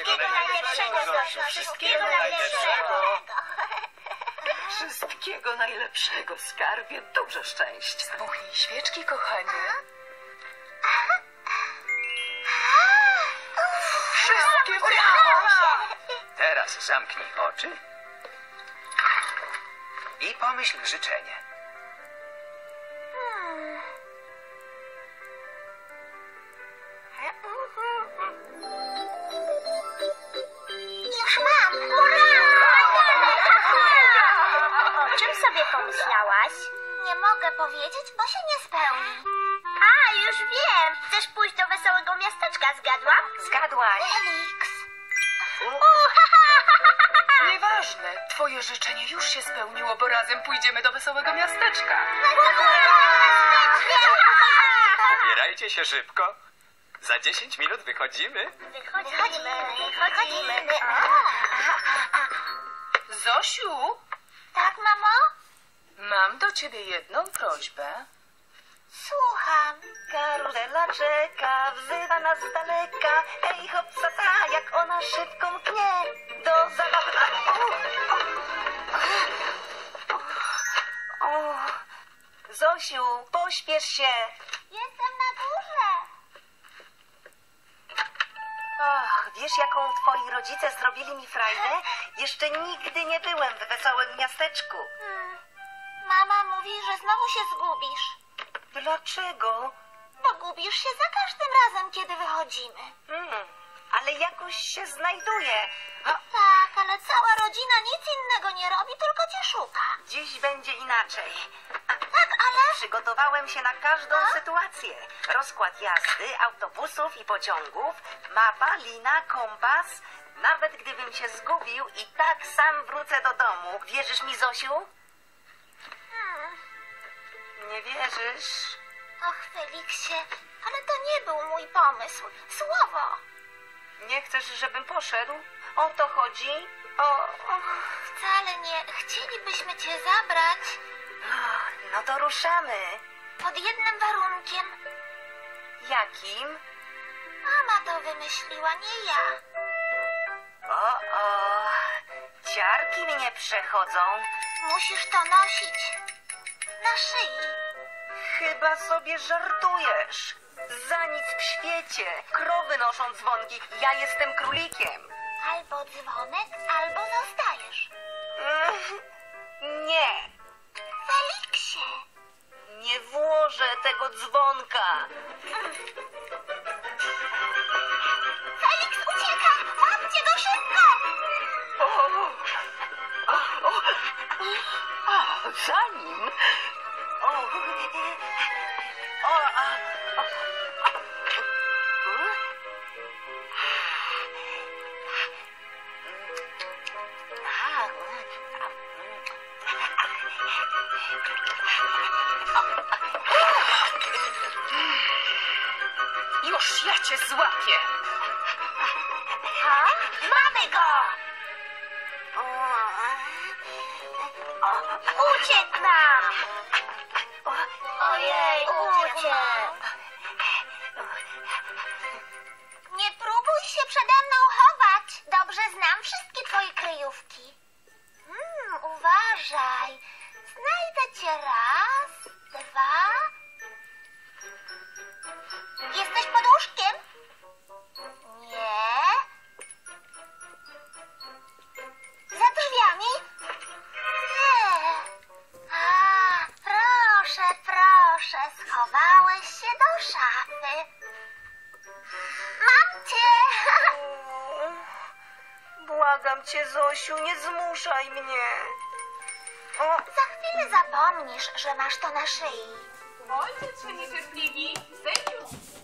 Wszystkiego najlepszego, Zosiu. Wszystkiego najlepszego. Wszystkiego najlepszego, skarbie. Dużo szczęścia. Zmuchnij świeczki, kochanie. Wszystkie brawo! Teraz zamknij oczy i pomyśl życzenie. Już mam! Hurra! O czym sobie pomyślałaś? Nie mogę powiedzieć, bo się nie spełni. A, już wiem! Chcesz pójść do wesołego miasteczka, zgadłam? Zgadłaś. Felix! Nieważne, twoje życzenie już się spełniło, bo razem pójdziemy do wesołego miasteczka. Ubierajcie się szybko. Za 10 minut wychodzimy. Wychodzimy. Zosiu, Tak, mamo? mam do ciebie jedną prośbę. Słucham. Karuzela czeka, wzywa nas z daleka. Hej, hopsata, jak ona szybko mknie. Do zabawy. Zosiu, pośpiesz się. Jestem na górze. Och, wiesz, jaką twoi rodzice zrobili mi frajdę? Jeszcze nigdy nie byłem w wesołym miasteczku. Mama mówi, że znowu się zgubisz. Dlaczego? Bo gubisz się za każdym razem, kiedy wychodzimy. Ale jakoś się znajduję. Tak, ale cała rodzina nic innego nie robi, tylko cię szuka. Dziś będzie inaczej. Tak, ale... Przygotowałem się na każdą sytuację. Rozkład jazdy, autobusów i pociągów, mapa, lina, kompas. Nawet gdybym się zgubił, i tak sam wrócę do domu. Wierzysz mi, Zosiu? Nie wierzysz? Och, Feliksie, ale to nie był mój pomysł. Słowo. Nie chcesz, żebym poszedł? O to chodzi? Wcale nie. Chcielibyśmy cię zabrać No to ruszamy. pod jednym warunkiem. Jakim? Mama to wymyśliła, nie ja. Ciarki mnie przechodzą. Musisz to nosić na szyi. Chyba sobie żartujesz. Za nic w świecie. Krowy noszą dzwonki. Ja jestem królikiem. Albo dzwonek, albo zostajesz. Nie. Feliksie! Nie włożę tego dzwonka. Felix ucieka! Łapcie go szybko! Za nim. Już ja cię złapię. Mamy go! Uciekł nam! Ojej, uciekł! Nie próbuj się przede mną chować. Dobrze znam wszystkie twoje kryjówki. Uważaj. Znajdę cię raz, dwa. Jesteś pod łóżkiem? Nie. Za drzwiami? Nie. A, proszę, schowałeś się do szafy. Mam cię! Błagam cię, Zosiu, nie zmuszaj mnie. Za chwilę zapomnisz, że masz to na szyi. Ojciec się niecierpliwi. Sędziu.